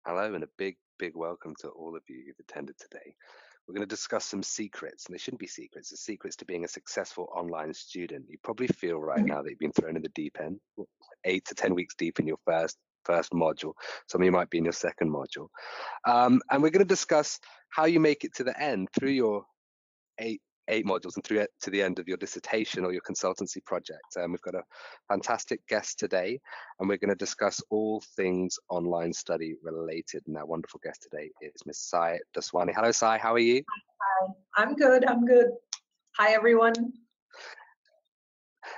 Hello, and a big welcome to all of you who've attended today. We're going to discuss some secrets, and they shouldn't be secrets. The secrets to being a successful online student. You probably feel right now that you've been thrown in the deep end, 8 to 10 weeks deep in your first module. Some of you might be in your second module, and we're going to discuss how you make it to the end through your eight eight modules and through it to the end of your dissertation or your consultancy project. We've got a fantastic guest today, and we're going to discuss all things online study related. And our wonderful guest today is Miss Sai Daswani. Hello, Sai. How are you? Hi, I'm good. I'm good. Hi, everyone.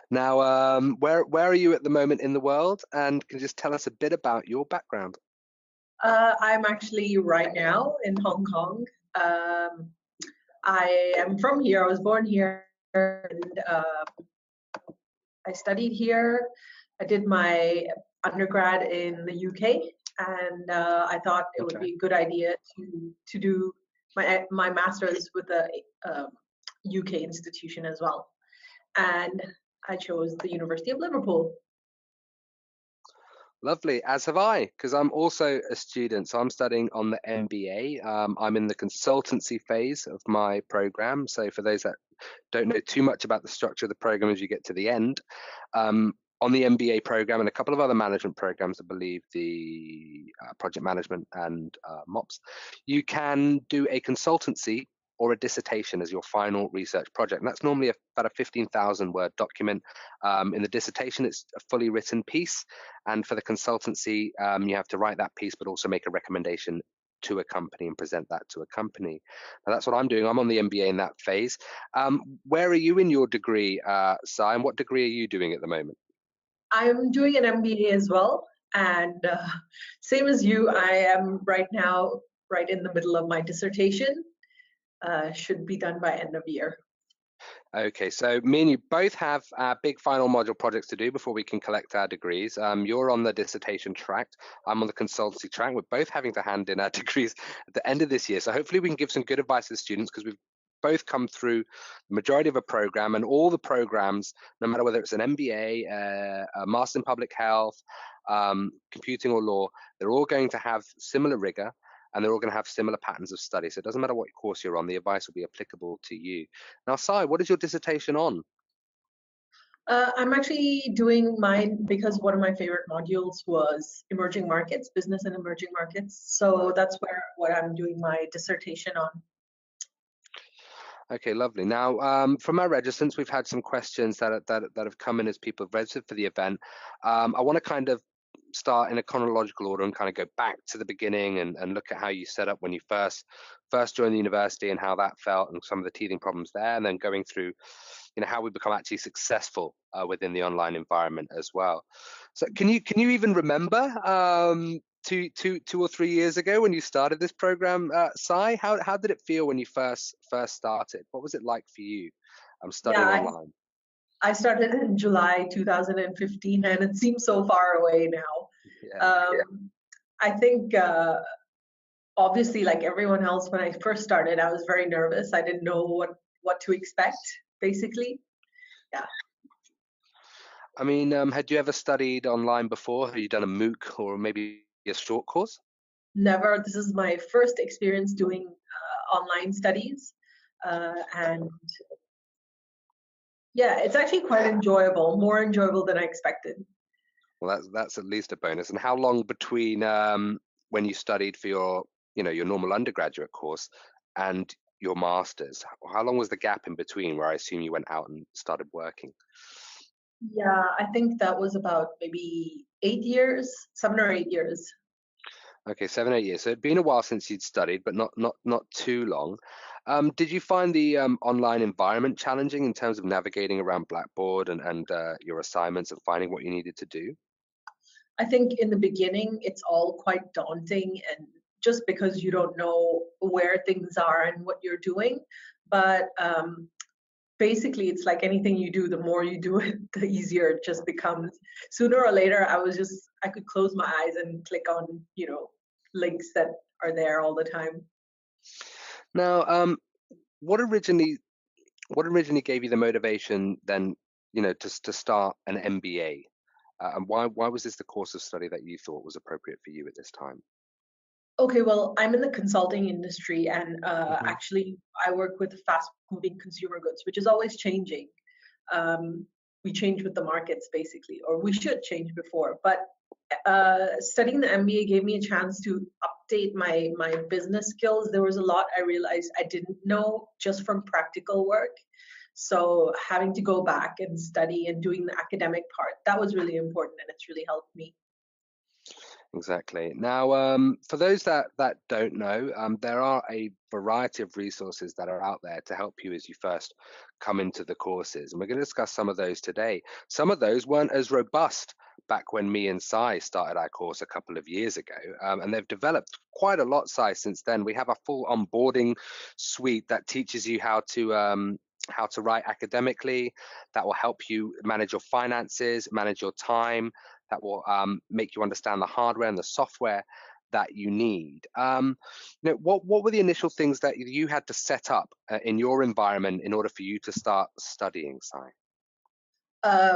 Now, where are you at the moment in the world? And can you just tell us a bit about your background? I'm actually right now in Hong Kong. I am from here. I was born here, and I studied here. I did my undergrad in the UK, and I thought it would Okay. be a good idea to do my master's with a UK institution as well. And I chose the University of Liverpool. Lovely, as have I, because I'm also a student. So I'm studying on the MBA. I'm in the consultancy phase of my program. So for those that don't know too much about the structure of the program as you get to the end, on the MBA program and a couple of other management programs, I believe the project management and MOPS, you can do a consultancy or a dissertation as your final research project. And that's normally about a 15,000 word document. In the dissertation, it's a fully written piece. And for the consultancy, you have to write that piece, but also make a recommendation to a company and present that to a company. Now, that's what I'm doing. I'm on the MBA in that phase. Where are you in your degree, Sai, and what degree are you doing at the moment? I'm doing an MBA as well, and same as you, I am right now right in the middle of my dissertation. Should be done by end of year. Okay, so me and you both have big final module projects to do before we can collect our degrees. You're on the dissertation track. I'm on the consultancy track. We're both having to hand in our degrees at the end of this year. So hopefully we can give some good advice to the students, because we've both come through the majority of a program, and all the programs, no matter whether it's an MBA, a Master in Public Health, computing or law, they're all going to have similar rigor, and they're all going to have similar patterns of study. So it doesn't matter what course you're on, the advice will be applicable to you. Now, Sai, what is your dissertation on? I'm actually doing mine because one of my favorite modules was emerging markets, business and emerging markets. So that's what I'm doing my dissertation on. Okay, lovely. Now, from our registrants, we've had some questions that have come in as people have registered for the event. I want to kind of start in a chronological order and kind of go back to the beginning and look at how you set up when you first joined the university and how that felt and some of the teething problems there, and then going through, how we become actually successful within the online environment as well. So, can you even remember two or 3 years ago when you started this program, Sai? How did it feel when you first started? What was it like for you, studying Yeah, online? I started in July 2015, and it seems so far away now. Yeah. I think obviously, like everyone else, when I first started, I was very nervous. I didn't know what to expect, basically. Yeah. I mean, had you ever studied online before? Have you done a MOOC or maybe a short course? Never. This is my first experience doing online studies, and yeah, it's actually quite enjoyable, more enjoyable than I expected. Well, that's at least a bonus. And how long between when you studied for your normal undergraduate course and your masters? How long was the gap in between, where I assume you went out and started working? Yeah, I think that was about maybe 8 years, 7 or 8 years. Okay, 7 8 years. So it'd been a while since you'd studied, but not too long. Did you find the online environment challenging in terms of navigating around Blackboard and your assignments and finding what you needed to do? I think in the beginning, it's all quite daunting, and just because you don't know where things are and what you're doing. But basically, it's like anything you do, the more you do it, the easier it just becomes. Sooner or later, I could close my eyes and click on, links that are there all the time. Now, what originally gave you the motivation then, to start an MBA? And why was this the course of study that you thought was appropriate for you at this time? Okay, well, I'm in the consulting industry, and Hmm. actually, I work with fast-moving consumer goods, which is always changing. We change with the markets, basically, or we should change before. But studying the MBA gave me a chance to update my business skills. There was a lot I realized I didn't know just from practical work. So having to go back and study and doing the academic part, that was really important, and it's really helped me. Exactly. Now, for those that don't know, there are a variety of resources that are out there to help you as you first come into the courses, and we're going to discuss some of those today. Some of those weren't as robust back when me and Sai started our course a couple of years ago, and they've developed quite a lot, Sai, since then. We have a full onboarding suite that teaches you how to write academically, that will help you manage your finances, manage your time, that will make you understand the hardware and the software that you need. What were the initial things that you had to set up in your environment in order for you to start studying, Sai?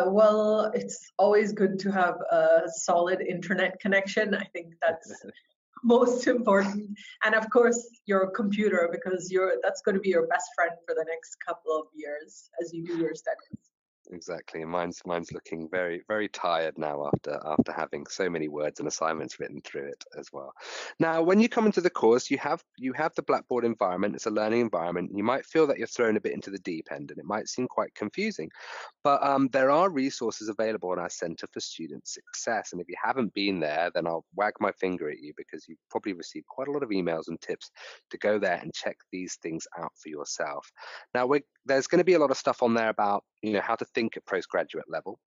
Well, it's always good to have a solid internet connection. I think that's most important. And of course, your computer, because that's going to be your best friend for the next couple of years as you do your studies. Exactly. Mine's looking very tired now after having so many words and assignments written through it as well. Now, when you come into the course, you have the Blackboard environment. It's a learning environment. You might feel that you're thrown a bit into the deep end, and it might seem quite confusing. But there are resources available on our Center for Student Success. And if you haven't been there, then I'll wag my finger at you because you've probably received quite a lot of emails and tips to go there and check these things out for yourself. Now, there's going to be a lot of stuff on there about how to think at postgraduate level,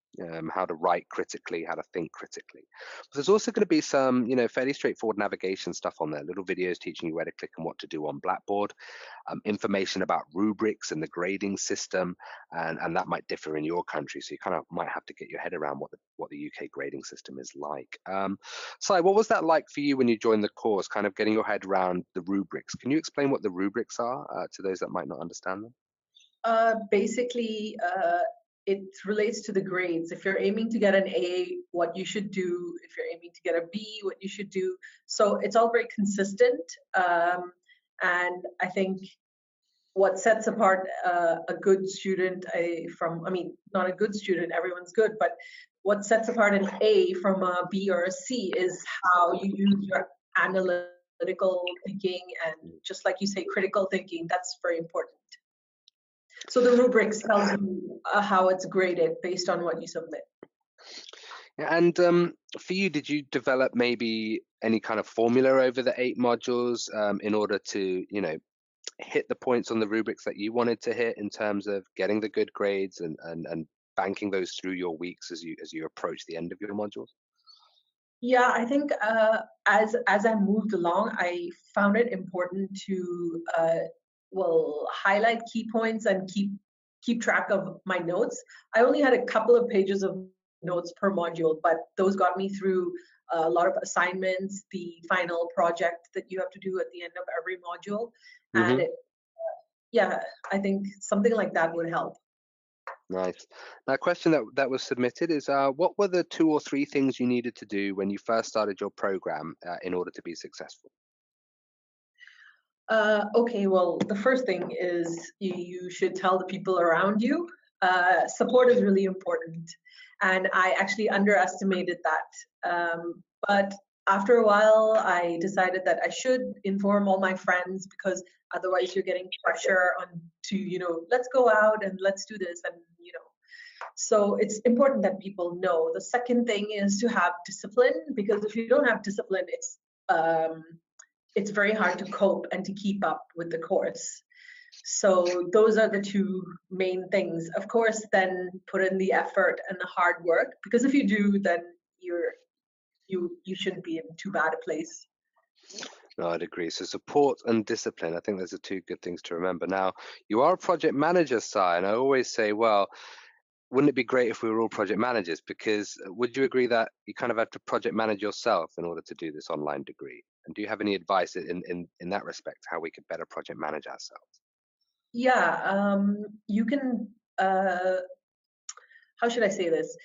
how to write critically, how to think critically. But there's also going to be some fairly straightforward navigation stuff on there, little videos teaching you where to click and what to do on Blackboard, information about rubrics and the grading system, and that might differ in your country, so you kind of might have to get your head around what the UK grading system is like. Sai, what was that like for you when you joined the course, kind of getting your head around the rubrics? Can you explain what the rubrics are to those that might not understand them? Basically, it relates to the grades. If you're aiming to get an A, what you should do. If you're aiming to get a B, what you should do. So it's all very consistent. And I think what sets apart a good student I mean, not a good student, everyone's good, but what sets apart an A from a B or a C is how you use your analytical thinking and, just like you say, critical thinking. That's very important. So the rubrics tells you how it's graded based on what you submit. And for you, did you develop maybe any kind of formula over the 8 modules in order to, hit the points on the rubrics that you wanted to hit in terms of getting the good grades and banking those through your weeks as you approach the end of your modules? Yeah, I think as I moved along, I found it important to highlight key points and keep track of my notes. I only had a couple of pages of notes per module, but those got me through a lot of assignments, the final project that you have to do at the end of every module, and Hmm. yeah, I think something like that would help. Nice. Now, a question that was submitted is, what were the 2 or 3 things you needed to do when you first started your program in order to be successful? Okay, well, the first thing is you should tell the people around you. Support is really important, and I actually underestimated that. But after a while, I decided that I should inform all my friends, because otherwise you're getting pressure on to, let's go out and let's do this, and so it's important that people know. The second thing is to have discipline, because if you don't have discipline, it's very hard to cope and to keep up with the course. So those are the two main things. Of course, then put in the effort and the hard work, because if you do, then you shouldn't be in too bad a place. No, I'd agree. So support and discipline, I think those are 2 good things to remember. Now, you are a project manager, Si, and I always say, well, wouldn't it be great if we were all project managers? Because would you agree that you kind of have to project manage yourself in order to do this online degree? And do you have any advice in that respect, how we could better project manage ourselves? Yeah, you can. How should I say this?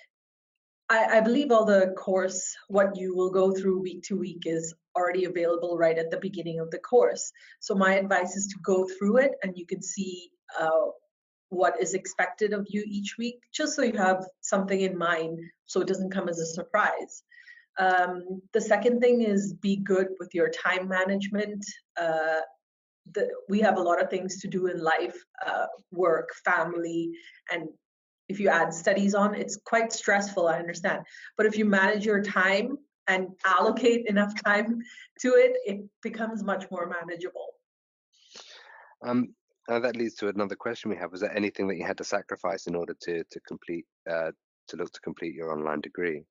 I believe all the course, what you will go through week to week, is already available right at the beginning of the course. So my advice is to go through it, and you can see what is expected of you each week, just so you have something in mind so it doesn't come as a surprise. The second thing is be good with your time management. We have a lot of things to do in life, work, family, and if you add studies on, it's quite stressful, I understand. But if you manage your time and allocate enough time to it, it becomes much more manageable. That leads to another question we have. Was there anything that you had to sacrifice in order to complete to complete your online degree?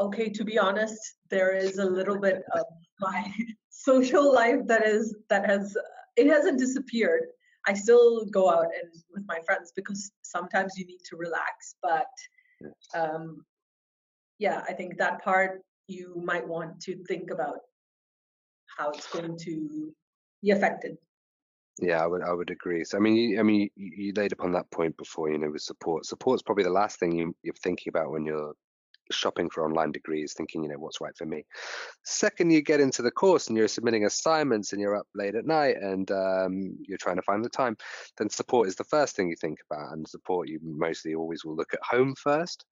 Okay, to be honest, there is a little bit of my social life that has it hasn't disappeared. I still go out and with my friends because sometimes you need to relax. But yeah, I think that part you might want to think about how it's going to be affected. Yeah, I would agree. So I mean, you laid upon that point before. With support. Support's probably the last thing you're thinking about when you're shopping for online degrees, thinking, what's right for me. Second, you get into the course and you're submitting assignments and you're up late at night and you're trying to find the time, then support is the first thing you think about. And support, you mostly always will look at home first,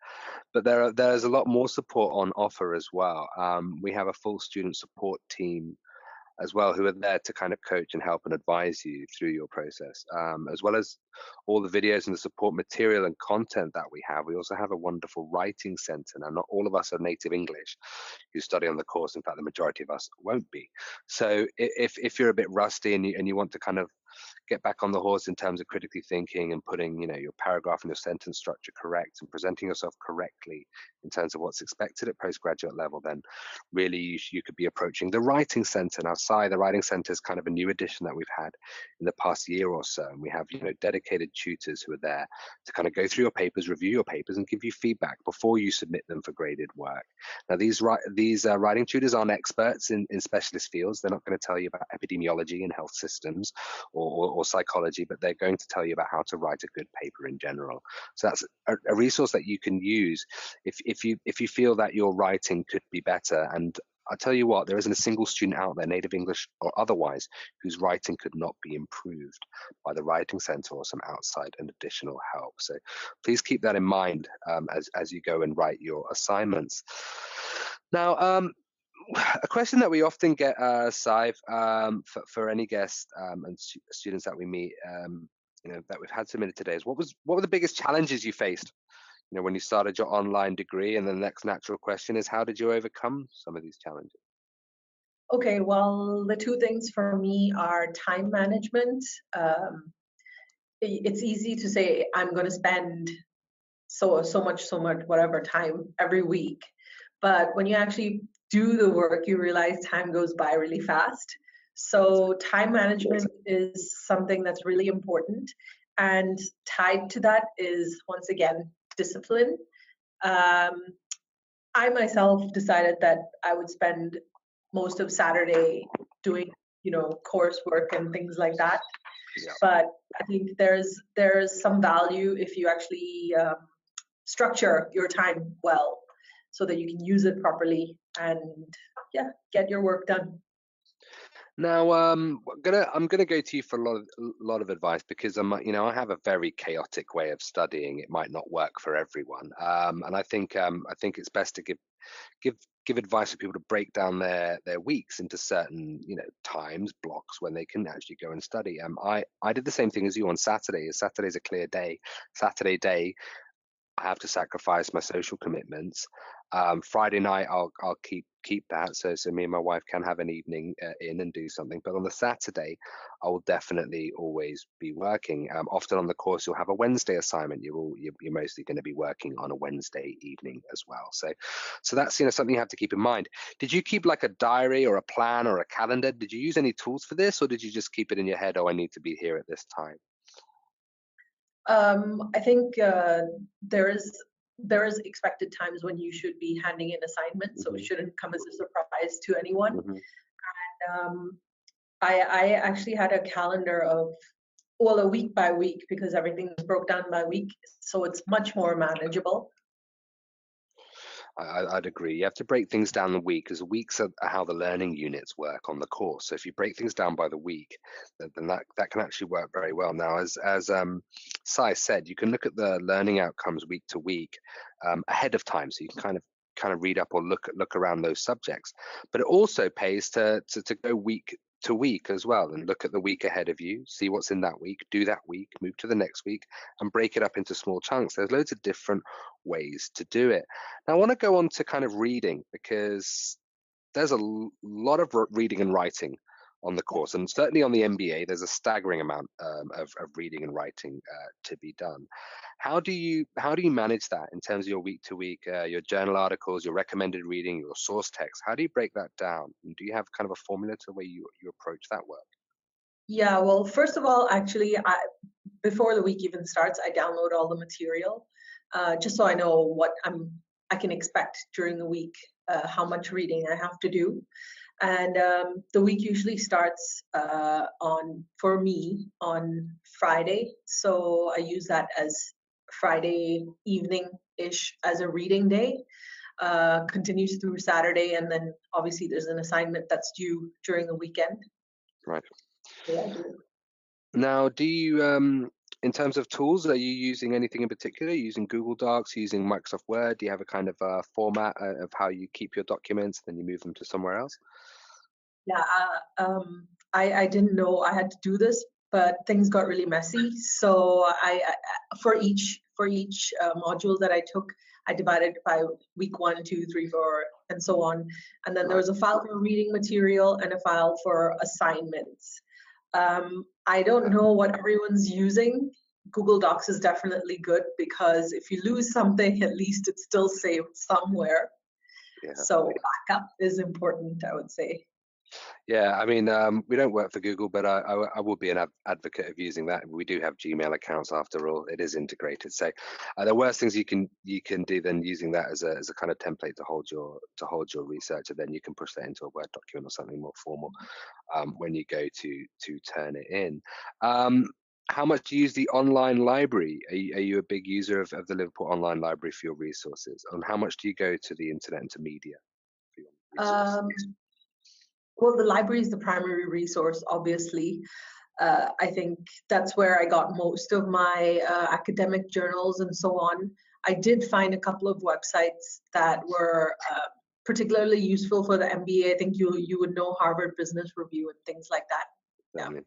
but there's a lot more support on offer as well. We have a full student support team as well, who are there to kind of coach and help and advise you through your process, as well as all the videos and the support material and content that we have. We also have a wonderful writing center. Now, not all of us are native English who study on the course. In fact, the majority of us won't be. So if you're a bit rusty and you want to kind of get back on the horse in terms of critically thinking and putting your paragraph and your sentence structure correct and presenting yourself correctly in terms of what's expected at postgraduate level, then really you could be approaching the writing center. Now, the writing center is kind of a new addition that we've had in the past year or so, and we have dedicated tutors who are there to kind of go through your papers, review your papers, and give you feedback before you submit them for graded work. Now, these writing tutors aren't experts in specialist fields. They're not going to tell you about epidemiology and health systems or psychology, but they're going to tell you about how to write a good paper in general. So that's a resource that you can use if you feel that your writing could be better. And I'll tell you what, there isn't a single student out there, native English or otherwise, whose writing could not be improved by the Writing Center or some outside and additional help. So please keep that in mind as you go and write your assignments. Now, a question that we often get, Saif, for any guest and students that we meet, that we've had submitted today is what were the biggest challenges you faced when you started your online degree? And the next natural question is, how did you overcome some of these challenges? Okay, well, the two things for me are time management. It's easy to say I'm going to spend so much, whatever time every week. But when you actually do the work, you realize time goes by really fast. So time management is something that's really important. And tied to that is, once again, discipline. I myself decided that I would spend most of Saturday doing, coursework and things like that. Yeah. But I think there's some value if you actually structure your time well, so that you can use it properly and get your work done. Now, I'm gonna go to you for a lot of advice, because I have a very chaotic way of studying. It might not work for everyone, and I think it's best to give advice for people to break down their weeks into certain times blocks when they can actually go and study. I did the same thing as you on Saturday. Saturday's a clear day. Saturday day, I have to sacrifice my social commitments. Friday night, I'll keep that, so me and my wife can have an evening in and do something. But on the Saturday, I will definitely always be working. Often on the course, you'll have a Wednesday assignment. You're mostly going to be working on a Wednesday evening as well. So that's something you have to keep in mind. Did you keep like a diary or a plan or a calendar? Did you use any tools for this, or did you just keep it in your head? Oh, I need to be here at this time. I think there is expected times when you should be handing in assignments, so it shouldn't come as a surprise to anyone. And I actually had a calendar of, a week by week, because everything was broke down by week, so it's much more manageable. I'd agree. You have to break things down the week, because weeks are how the learning units work on the course. So if you break things down by the week, then that can actually work very well. Now, as Sai said, you can look at the learning outcomes week to week ahead of time, so you can kind of read up or look around those subjects. But it also pays to go week to week as well, and look at the week ahead of you, see what's in that week, do that week, move to the next week, and break it up into small chunks. There's loads of different ways to do it. Now, I want to go on to kind of reading, because there's a lot of reading and writing on the course, and certainly on the MBA, there's a staggering amount of reading and writing to be done. How do you manage that in terms of your week to week, your journal articles, your recommended reading, your source text? How do you break that down? And do you have kind of a formula to the way you approach that work? Yeah, well, first of all, actually, before the week even starts, I download all the material, just so I know what I can expect during the week, how much reading I have to do. And the week usually starts for me on Friday, so I use that as Friday evening-ish as a reading day. Continues through Saturday, and then obviously there's an assignment that's due during the weekend. Right. So I do. Now, do you, in terms of tools, are you using anything in particular? Are you using Google Docs, using Microsoft Word? Do you have a kind of format of how you keep your documents, then you move them to somewhere else? Yeah, I didn't know I had to do this, but things got really messy. So for each module that I took, I divided by week 1, 2, 3, 4, and so on. And then there was a file for reading material and a file for assignments. I don't know what everyone's using. Google Docs is definitely good, because if you lose something, at least it's still saved somewhere. Yeah. So backup is important, I would say. Yeah, I mean, we don't work for Google, but I would be an advocate of using that. We do have Gmail accounts after all; it is integrated. So, the worst things you can do than using that as a kind of template to hold your research, and then you can push that into a Word document or something more formal when you go to turn it in. How much do you use the online library? Are you a big user of the Liverpool Online Library for your resources? And how much do you go to the internet and to media for your resources? Well, the library is the primary resource, obviously. I think that's where I got most of my academic journals and so on. I did find a couple of websites that were particularly useful for the MBA. I think you would know Harvard Business Review and things like that. Yeah.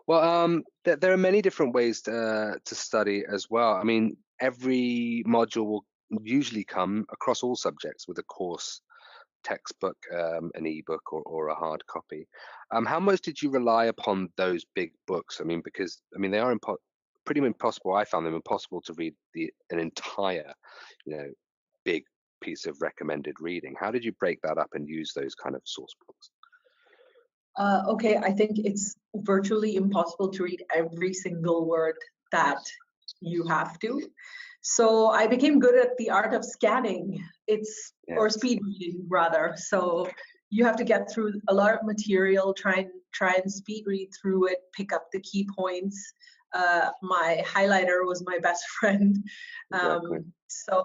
Well, there are many different ways to study as well. I mean, every module will usually come across all subjects with a course textbook, an ebook, or a hard copy. How much did you rely upon those big books? I mean, because they are pretty impossible. I found them impossible to read an entire, big piece of recommended reading. How did you break that up and use those kind of source books? Okay, I think it's virtually impossible to read every single word that you have to. So I became good at the art of scanning. Or speed reading rather. So you have to get through a lot of material, try and speed read through it, pick up the key points. My highlighter was my best friend. Exactly. So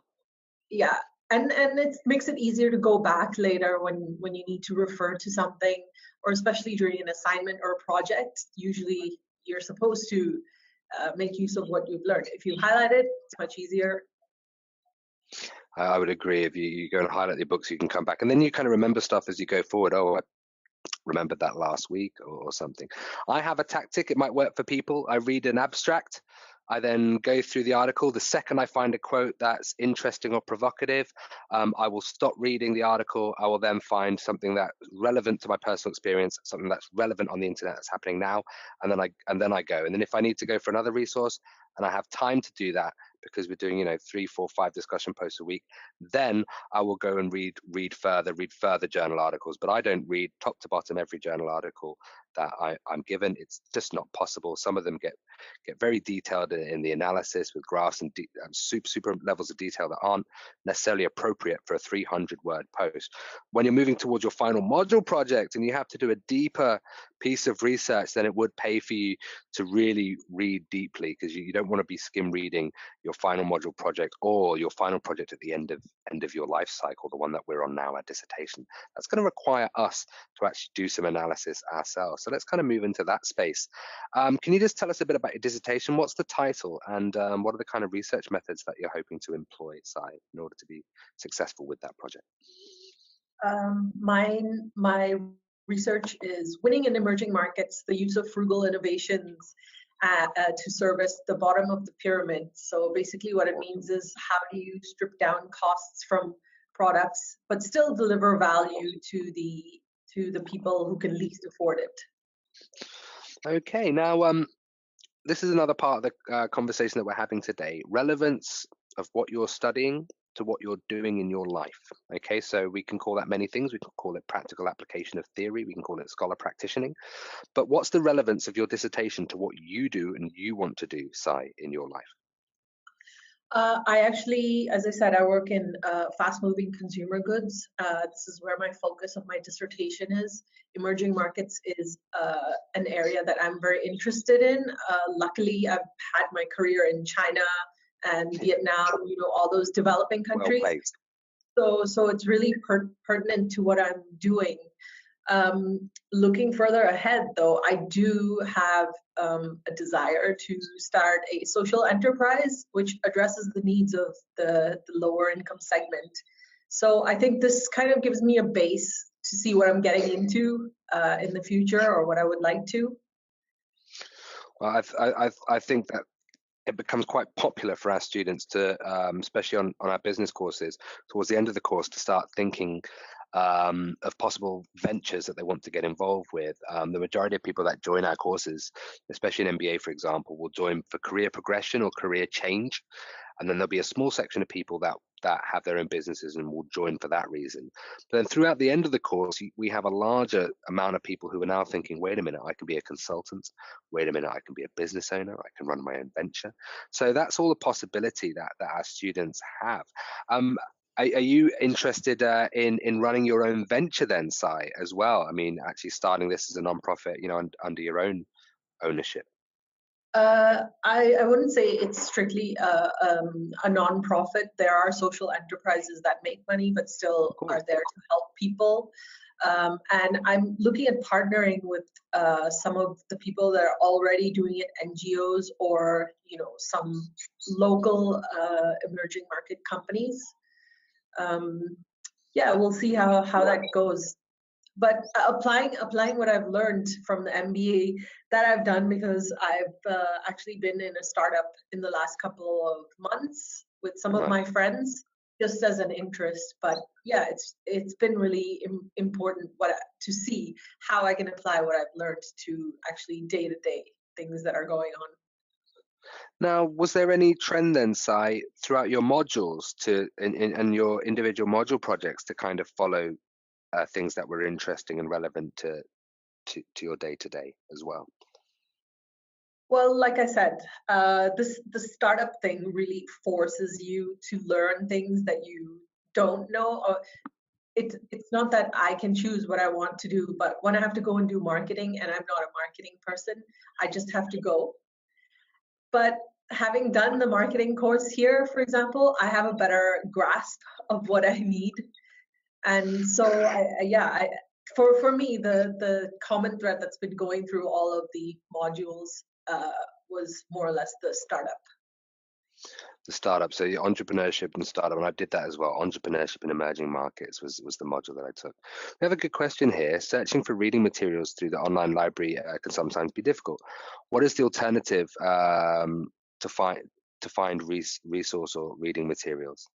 yeah, and it makes it easier to go back later when you need to refer to something, or especially during an assignment or a project. Usually you're supposed to make use of what you've learned. If you highlight it, it's much easier. I would agree. If you go and highlight your books, you can come back, and then you kind of remember stuff as you go forward. Oh, I remembered that last week or something. I have a tactic. It might work for people. I read an abstract. I then go through the article. The second I find a quote that's interesting or provocative, I will stop reading the article. I will then find something that's relevant to my personal experience, something that's relevant on the internet that's happening now, and then I go. And then if I need to go for another resource and I have time to do that, because we're doing 3, 4, 5 discussion posts a week, then I will go and read further journal articles. But I don't read top to bottom every journal article that I'm given. It's just not possible. Some of them get very detailed in the analysis with graphs and super levels of detail that aren't necessarily appropriate for a 300-word post. When you're moving towards your final module project and you have to do a deeper piece of research, then it would pay for you to really read deeply, because you don't want to be skim reading your final module project or your final project at the end of your life cycle, the one that we're on now, our dissertation. That's going to require us to actually do some analysis ourselves. So let's kind of move into that space. Can you just tell us a bit about your dissertation? What's the title, and what are the kind of research methods that you're hoping to employ, Sai, in order to be successful with that project? My research is winning in emerging markets, the use of frugal innovations to service the bottom of the pyramid. So basically what it means is, how do you strip down costs from products but still deliver value to the people who can least afford it? Okay, now this is another part of the conversation that we're having today: relevance of what you're studying to what you're doing in your life. Okay, so we can call that many things. We can call it practical application of theory. We can call it scholar practitioning. But what's the relevance of your dissertation to what you do and you want to do, Sai, in your life? I actually, as I said, I work in fast-moving consumer goods. This is where my focus of my dissertation is. Emerging markets is an area that I'm very interested in. Luckily, I've had my career in China and Vietnam, all those developing countries. Well placed. So it's really pertinent to what I'm doing. Looking further ahead, though, I do have a desire to start a social enterprise which addresses the needs of the lower income segment. So I think this kind of gives me a base to see what I'm getting into in the future, or what I would like to. Well, I think that it becomes quite popular for our students to, especially on our business courses, towards the end of the course, to start thinking of possible ventures that they want to get involved with. The majority of people that join our courses, especially in MBA, for example, will join for career progression or career change. And then there'll be a small section of people that have their own businesses and will join for that reason. But then throughout the end of the course, we have a larger amount of people who are now thinking, wait a minute, I can be a consultant. Wait a minute, I can be a business owner. I can run my own venture. So that's all a possibility that our students have. Are you interested in running your own venture then, Sai, as well? I mean, actually starting this as a nonprofit, under your own ownership. I wouldn't say it's strictly a non-profit. There are social enterprises that make money but still are there to help people. And I'm looking at partnering with some of the people that are already doing it, NGOs, or some local emerging market companies. Yeah, we'll see how that goes. But applying what I've learned from the MBA that I've done, because I've actually been in a startup in the last couple of months with some of my friends, just as an interest. But yeah, it's been really important to see how I can apply what I've learned to actually day-to-day things that are going on. Now, was there any trend then, Sai, throughout your modules and your individual module projects to kind of follow things that were interesting and relevant to your day-to-day as well? Well, like I said, the startup thing really forces you to learn things that you don't know. It's not that I can choose what I want to do, but when I have to go and do marketing, and I'm not a marketing person, I just have to go. But having done the marketing course here, for example, I have a better grasp of what I need. And so, for me, the common thread that's been going through all of the modules was more or less the startup. The startup, so entrepreneurship and startup, and I did that as well. Entrepreneurship in emerging markets was the module that I took. We have a good question here. Searching for reading materials through the online library can sometimes be difficult. What is the alternative to find resource or reading materials?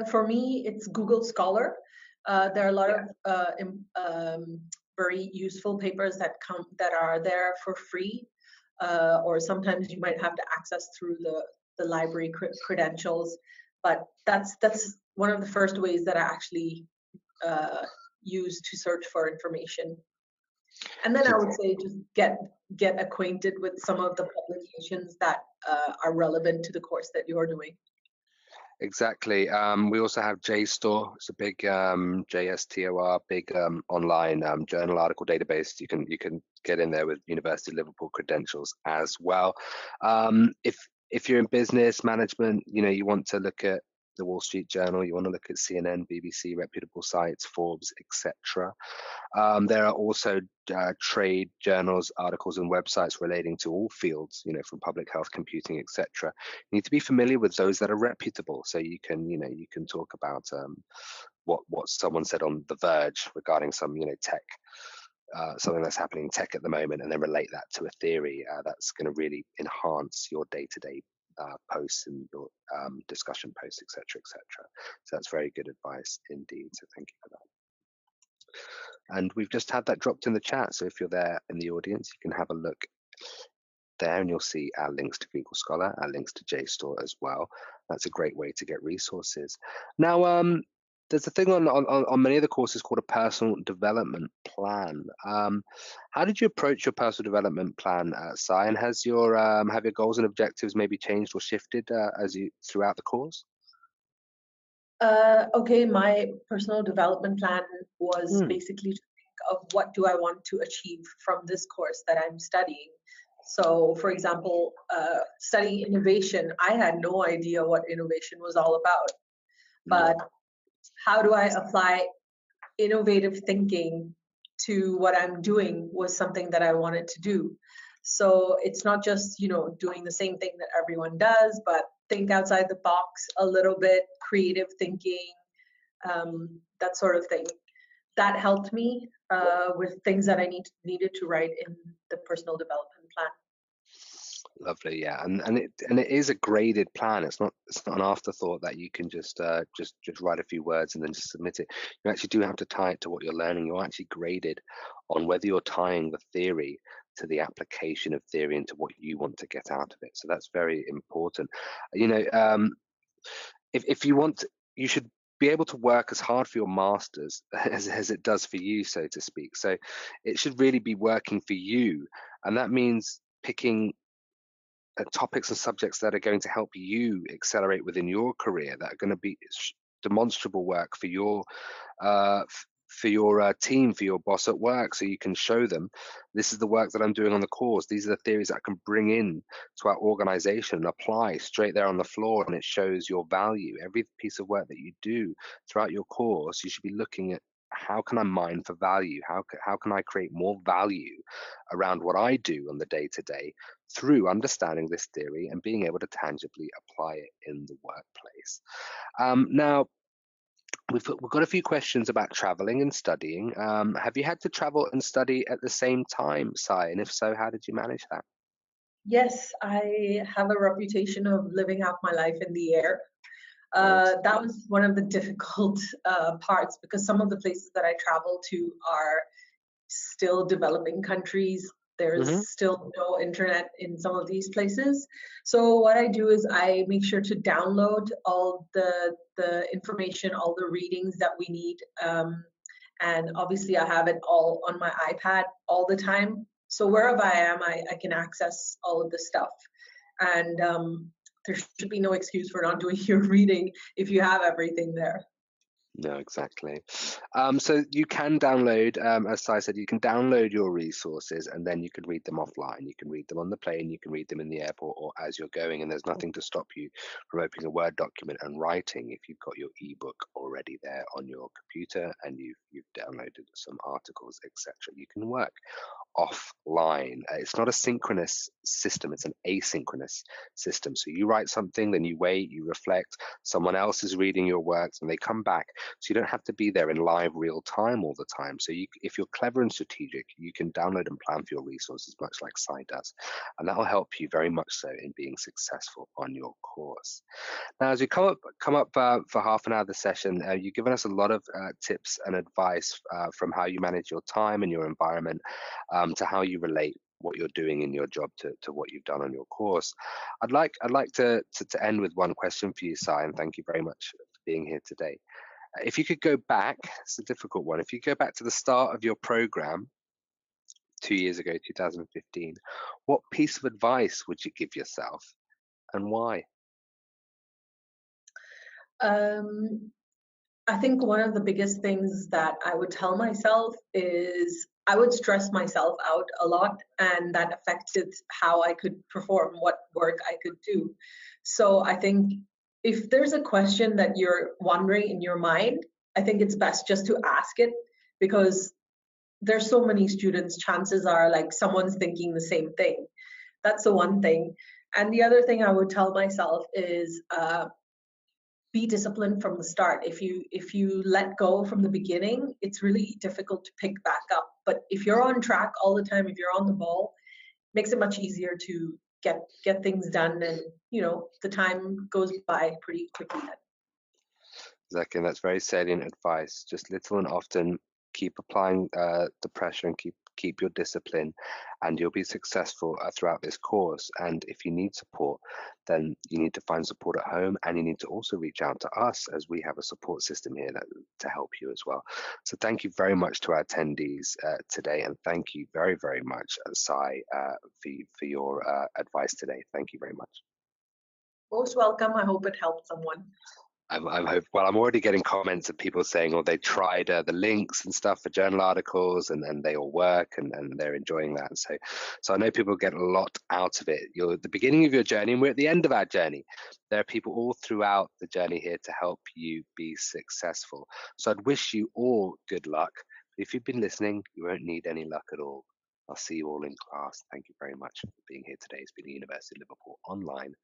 For me, it's Google Scholar. There are a lot of very useful papers that are there for free, or sometimes you might have to access through the library credentials. But that's one of the first ways that I actually use to search for information. And then I would say just get acquainted with some of the publications that are relevant to the course that you're doing. Exactly. We also have JSTOR. It's a big JSTOR, big online journal article database. You can get in there with University of Liverpool credentials as well. If you're in business management, you want to look at the Wall Street Journal. You want to look at CNN, BBC, reputable sites, Forbes, etc. There are also trade journals, articles, and websites relating to all fields, from public health, computing, etc. You need to be familiar with those that are reputable, so you can talk about what someone said on The Verge regarding some, tech. Something that's happening in tech at the moment, and then relate that to a theory that's going to really enhance your day-to-day posts and your discussion posts, etc., etc. So that's very good advice indeed. So thank you for that. And we've just had that dropped in the chat. So if you're there in the audience, you can have a look there and you'll see our links to Google Scholar, our links to JSTOR as well. That's a great way to get resources. Now, there's a thing on many of the courses called a personal development plan. How did you approach your personal development plan, Sai? And have your goals and objectives maybe changed or shifted throughout the course? Okay, my personal development plan was Hmm. basically to think of what do I want to achieve from this course that I'm studying. So, for example, studying innovation, I had no idea what innovation was all about. No. But how do I apply innovative thinking to what I'm doing was something that I wanted to do. So it's not just, doing the same thing that everyone does, but think outside the box a little bit, creative thinking, that sort of thing. That helped me with things that I needed to write in the personal development plan. Lovely, yeah, and it is a graded plan. It's not an afterthought that you can just write a few words and then just submit it. You actually do have to tie it to what you're learning. You're actually graded on whether you're tying the theory to the application of theory into what you want to get out of it. So that's very important. You know, if you want, you should be able to work as hard for your masters as it does for you, so to speak. So it should really be working for you, and that means picking topics and subjects that are going to help you accelerate within your career, that are going to be demonstrable work for your team, for your boss at work, so you can show them this is the work that I'm doing on the course. These are the theories that I can bring in to our organization and apply straight there on the floor, and it shows your value. Every piece of work that you do throughout your course, you should be looking at how can I mine for value? How can I create more value around what I do on the day to day through understanding this theory and being able to tangibly apply it in the workplace. Now, we've got a few questions about traveling and studying. Have you had to travel and study at the same time, Sai? And if so, how did you manage that? Yes, I have a reputation of living out my life in the air. Nice. That was one of the difficult parts because some of the places that I travel to are still developing countries. There's Hmm. still no internet in some of these places. So what I do is I make sure to download all the information, all the readings that we need. And obviously I have it all on my iPad all the time. So wherever I am, I can access all of this stuff. And there should be no excuse for not doing your reading if you have everything there. No, exactly. So you can download, as Sai said, you can download your resources and then you can read them offline. You can read them on the plane, you can read them in the airport or as you're going, and there's nothing to stop you from opening a Word document and writing if you've got your ebook already there on your computer and you've downloaded some articles, etc. You can work offline. It's not a synchronous system, it's an asynchronous system. So you write something, then you wait, you reflect, someone else is reading your works and they come back. So you don't have to be there in live real time all the time. So if you're clever and strategic, you can download and plan for your resources much like Sai does. And that will help you very much so in being successful on your course. Now, as we come up for half an hour of the session, you've given us a lot of tips and advice from how you manage your time and your environment to how you relate what you're doing in your job to what you've done on your course. I'd like to end with one question for you, Sai, and thank you very much for being here today. If you could go back, it's a difficult one. If you go back to the start of your program 2 years ago, 2015, what piece of advice would you give yourself and why? Um, I think one of the biggest things that I would tell myself is I would stress myself out a lot, and that affected how I could perform, what work I could do. So I think if there's a question that you're wondering in your mind, I think it's best just to ask it, because there's so many students, chances are like someone's thinking the same thing. That's the one thing. And the other thing I would tell myself is be disciplined from the start. If you let go from the beginning, it's really difficult to pick back up. But if you're on track all the time, if you're on the ball, it makes it much easier to get things done, and the time goes by pretty quickly then. Exactly, and that's very salient advice. Just little and often keep applying the pressure and keep your discipline, and you'll be successful throughout this course. And if you need support, then you need to find support at home, and you need to also reach out to us, as we have a support system here to help you as well. So thank you very much to our attendees today, and thank you very, very much, Sai, for your advice today. Thank you very much. Most welcome. I hope it helped someone. I'm already getting comments of people saying, oh, they tried the links and stuff for journal articles, and they all work, and they're enjoying that. So I know people get a lot out of it. You're at the beginning of your journey, and we're at the end of our journey. There are people all throughout the journey here to help you be successful. So I'd wish you all good luck. If you've been listening, you won't need any luck at all. I'll see you all in class. Thank you very much for being here today. It's been the University of Liverpool Online